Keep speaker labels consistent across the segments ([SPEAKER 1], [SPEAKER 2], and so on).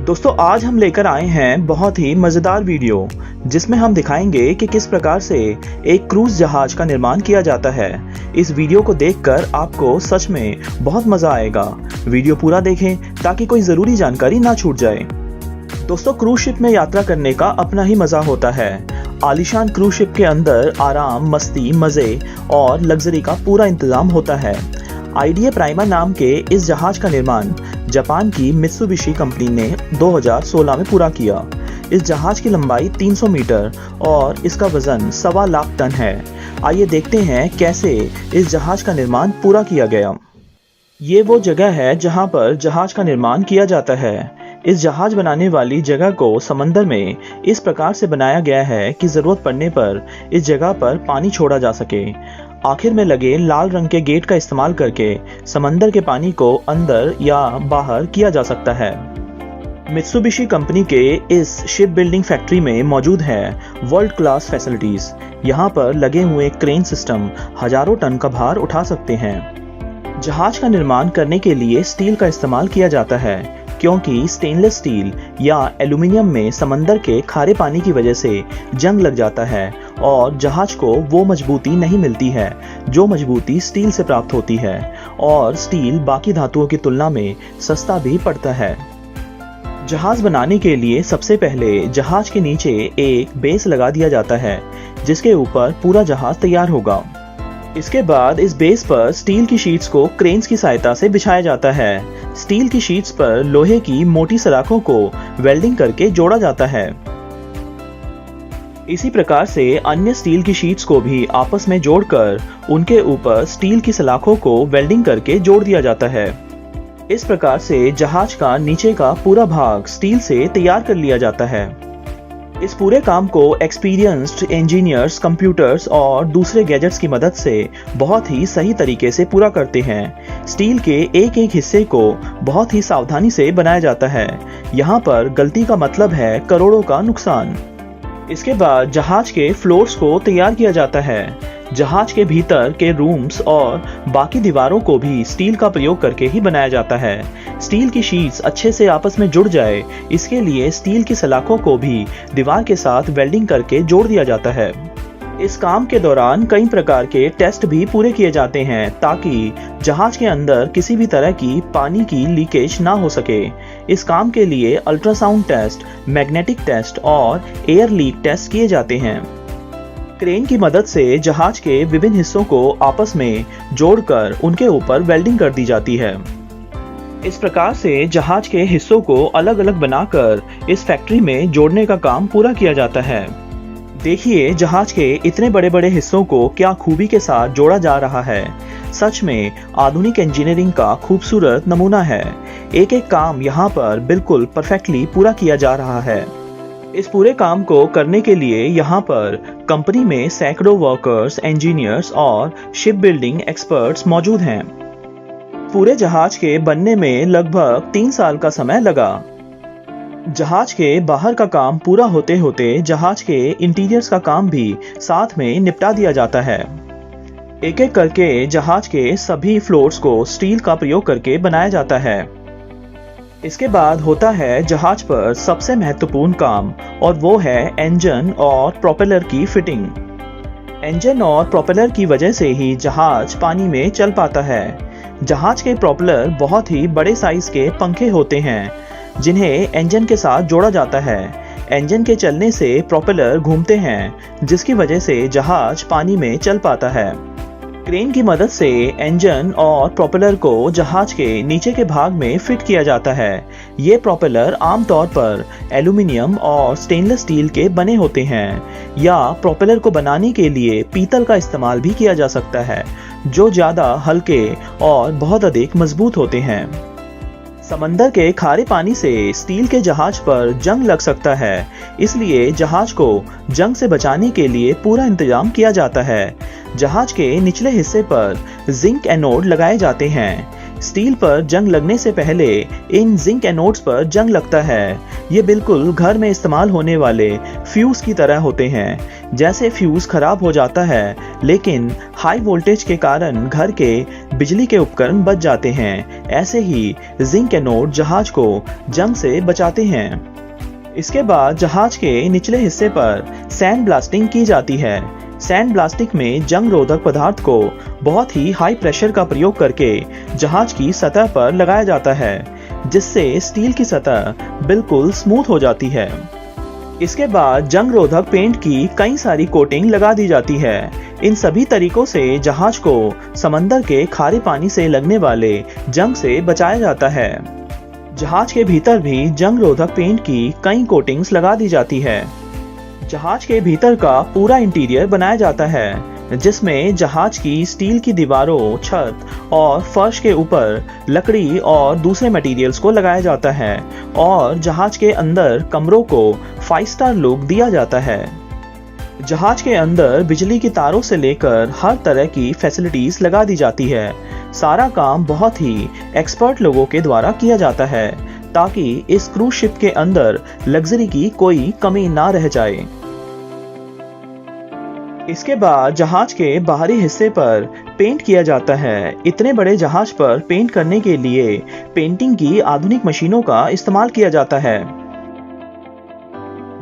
[SPEAKER 1] दोस्तों आज हम लेकर आए हैं बहुत ही मज़ेदार वीडियो जिसमें हम दिखाएंगे कि किस प्रकार से एक क्रूज जहाज का निर्माण किया जाता है। इस वीडियो को देखकर आपको सच में बहुत मज़ा आएगा। वीडियो पूरा देखें ताकि कोई ज़रूरी जानकारी ना छूट जाए। दोस्तों क्रूज शिप में यात्रा करने का अपना ही मज़ा होता है। आलीशान क्रूज शिप के अंदर आराम, मस्ती, मज़े और लग्जरी का पूरा इंतज़ाम होता है। आईडीए प्राइमा नाम के इस जहाज का निर्माण जापान की मित्सुबिशी कंपनी ने 2016 में पूरा किया। इस जहाज की लंबाई 300 मीटर और इसका वजन 1.25 लाख टन है। आइए देखते हैं कैसे इस जहाज का निर्माण पूरा किया गया। ये वो जगह है जहां पर जहाज का निर्माण किया जाता है। इस जहाज बनाने वाली जगह को समंदर में इस प्रकार से बनाया गया है कि जरूरत पड़ने पर इस जगह पर पानी छोड़ा जा सके। आखिर में लगे लाल रंग के गेट का इस्तेमाल करके समंदर के पानी को अंदर या बाहर किया जा सकता है। मित्सुबिशी कंपनी के इस शिप बिल्डिंग फैक्ट्री में मौजूद है वर्ल्ड क्लास फैसिलिटीज। यहाँ पर लगे हुए क्रेन सिस्टम हजारों टन का भार उठा सकते हैं। जहाज का निर्माण करने के लिए स्टील का इस्तेमाल किया जाता है क्योंकि स्टेनलेस स्टील या एल्यूमिनियम में समंदर के खारे पानी की वजह से जंग लग जाता है और जहाज को वो मजबूती नहीं मिलती है जो मजबूती स्टील से प्राप्त होती है, और स्टील बाकी धातुओं की तुलना में सस्ता भी पड़ता है। जहाज बनाने के लिए सबसे पहले जहाज के नीचे एक बेस लगा दिया जाता है जिसके ऊपर पूरा जहाज तैयार होगा। इसके बाद इस बेस पर स्टील की शीट्स को क्रेन्स की सहायता से बिछाया जाता है। स्टील की शीट्स पर लोहे की मोटी सलाखों को वेल्डिंग करके जोड़ा जाता है। इसी प्रकार से अन्य स्टील की शीट्स को भी आपस में जोड़कर उनके ऊपर स्टील की सलाखों को वेल्डिंग करके जोड़ दिया जाता है। इस प्रकार से जहाज का नीचे का पूरा भाग स्टील से तैयार कर लिया जाता है। इस पूरे काम को एक्सपीरियंस्ड इंजीनियर्स, कंप्यूटर्स और दूसरे गैजेट्स की मदद से बहुत ही सही तरीके से पूरा करते हैं। स्टील के एक एक हिस्से को बहुत ही सावधानी से बनाया जाता है। यहाँ पर गलती का मतलब है करोड़ों का नुकसान। इसके बाद जहाज के फ्लोर्स को तैयार किया जाता है। जहाज के भीतर के रूम्स और बाकी दीवारों को भी स्टील का प्रयोग करके ही बनाया जाता है। स्टील की शीट्स अच्छे से आपस में जुड़ जाए इसके लिए स्टील की सलाखों को भी दीवार के साथ वेल्डिंग करके जोड़ दिया जाता है। इस काम के दौरान कई प्रकार के टेस्ट भी पूरे किए जाते हैं ताकि जहाज के अंदर किसी भी तरह की पानी की लीकेज ना हो सके। इस काम के लिए अल्ट्रासाउंड टेस्ट, मैग्नेटिक टेस्ट और एयर लीक टेस्ट किए जाते हैं। क्रेन की मदद से जहाज के विभिन्न हिस्सों को आपस में जोड़कर उनके ऊपर वेल्डिंग कर दी जाती है। इस प्रकार से जहाज के हिस्सों को अलग अलग बनाकर इस फैक्ट्री में जोड़ने का काम पूरा किया जाता है। देखिए जहाज के इतने बड़े बड़े हिस्सों को क्या खूबी के साथ जोड़ा जा रहा है। सच में आधुनिक इंजीनियरिंग का खूबसूरत नमूना है। एक एक काम यहाँ पर बिल्कुल परफेक्टली पूरा किया जा रहा है। इस पूरे काम को करने के लिए यहाँ पर कंपनी में सैकड़ों वर्कर्स, इंजीनियर्स और शिप बिल्डिंग एक्सपर्ट्स मौजूद हैं। पूरे जहाज के बनने में लगभग 3 साल का समय लगा। जहाज के बाहर का काम पूरा होते होते जहाज के इंटीरियर्स का काम भी साथ में निपटा दिया जाता है। एक एक करके जहाज के सभी फ्लोर्स को स्टील का प्रयोग करके बनाया जाता है। इसके बाद होता है जहाज पर सबसे महत्वपूर्ण काम, और वो है इंजन और प्रोपेलर की फिटिंग। इंजन और प्रोपेलर की वजह से ही जहाज पानी में चल पाता है। जहाज के प्रोपेलर बहुत ही बड़े साइज के पंखे होते हैं जिन्हें इंजन के साथ जोड़ा जाता है। इंजन के चलने से प्रोपेलर घूमते हैं जिसकी वजह से जहाज पानी में चल पाता है। क्रेन की मदद से इंजन और प्रोपेलर को जहाज के नीचे के भाग में फिट किया जाता है। ये प्रोपेलर आमतौर पर एल्यूमिनियम और स्टेनलेस स्टील के बने होते हैं, या प्रोपेलर को बनाने के लिए पीतल का इस्तेमाल भी किया जा सकता है जो ज़्यादा हल्के और बहुत अधिक मजबूत होते हैं। समंदर के खारे पानी से स्टील के जहाज पर जंग लग सकता है, इसलिए जहाज को जंग से बचाने के लिए पूरा इंतजाम किया जाता है। जहाज के निचले हिस्से पर जिंक एनोड लगाए जाते हैं। स्टील पर जंग लगने से पहले इन जिंक एनोड्स पर जंग लगता है। ये बिल्कुल घर में इस्तेमाल होने वाले फ्यूज की तरह होते हैं। जैसे फ्यूज खराब हो जाता है, लेकिन हाई वोल्टेज के कारण घर के बिजली के उपकरण बच जाते हैं, ऐसे ही जिंक एनोड जहाज को जंग से बचाते हैं। इसके बाद जहाज के निचले हिस्से पर सैंड ब्लास्टिंग की जाती है। सैंड ब्लास्टिंग में जंग रोधक पदार्थ को बहुत ही हाई प्रेशर का प्रयोग करके जहाज की सतह पर लगाया जाता है, जिससे स्टील की सतह बिल्कुल स्मूथ हो जाती है। इसके बाद जंग रोधक पेंट की कई सारी कोटिंग लगा दी जाती है। इन सभी तरीकों से जहाज को समंदर के खारे पानी से लगने वाले जंग से बचाया जाता है। जहाज के भीतर भी जंग रोधक पेंट की कई कोटिंग्स लगा दी जाती है। जहाज के भीतर का पूरा इंटीरियर बनाया जाता है, जिसमें जहाज की स्टील की दीवारों, छत और फर्श के ऊपर लकड़ी और दूसरे मटेरियल्स को लगाया जाता है और जहाज के अंदर कमरों को 5 स्टार लुक दिया जाता है। जहाज के अंदर बिजली की तारों से लेकर हर तरह की फैसिलिटीज लगा दी जाती है। सारा काम बहुत ही एक्सपर्ट लोगों के द्वारा किया जाता है, ताकि इस क्रूज शिप के अंदर लग्जरी की कोई कमी ना रह जाए। इसके बाद जहाज के बाहरी हिस्से पर पेंट किया जाता है। इतने बड़े जहाज पर पेंट करने के लिए पेंटिंग की आधुनिक मशीनों का इस्तेमाल किया जाता है।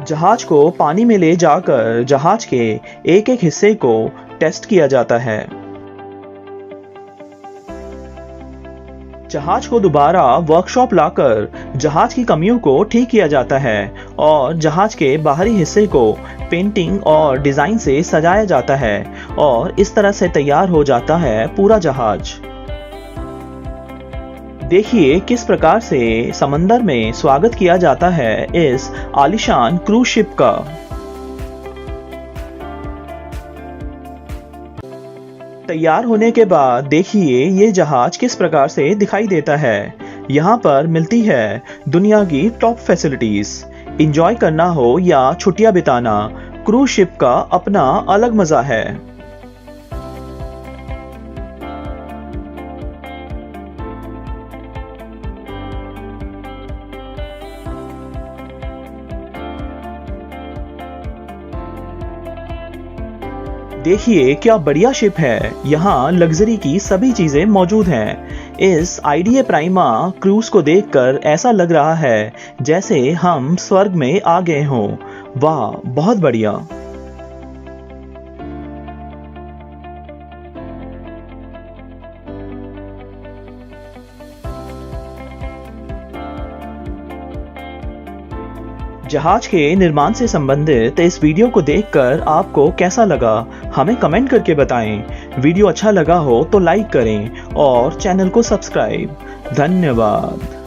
[SPEAKER 1] जहाज को पानी में ले जाकर जहाज के एक एक हिस्से को टेस्ट किया जाता है। जहाज को दोबारा वर्कशॉप लाकर जहाज की कमियों को ठीक किया जाता है और जहाज के बाहरी हिस्से को पेंटिंग और डिजाइन से सजाया जाता है और इस तरह से तैयार हो जाता है पूरा जहाज। देखिए किस प्रकार से समंदर में स्वागत किया जाता है इस आलीशान क्रूज शिप का। तैयार होने के बाद देखिए ये जहाज किस प्रकार से दिखाई देता है। यहाँ पर मिलती है दुनिया की टॉप फैसिलिटीज। एंजॉय करना हो या छुट्टियां बिताना, क्रूज शिप का अपना अलग मजा है। देखिए क्या बढ़िया शिप है। यहाँ लग्जरी की सभी चीजें मौजूद हैं। इस आईडीए प्राइमा क्रूज को देखकर ऐसा लग रहा है जैसे हम स्वर्ग में आ गए हों। वाह, बहुत बढ़िया। जहाज के निर्माण से संबंधित इस वीडियो को देखकर आपको कैसा लगा, हमें कमेंट करके बताएं। वीडियो अच्छा लगा हो तो लाइक करें और चैनल को सब्सक्राइब। धन्यवाद।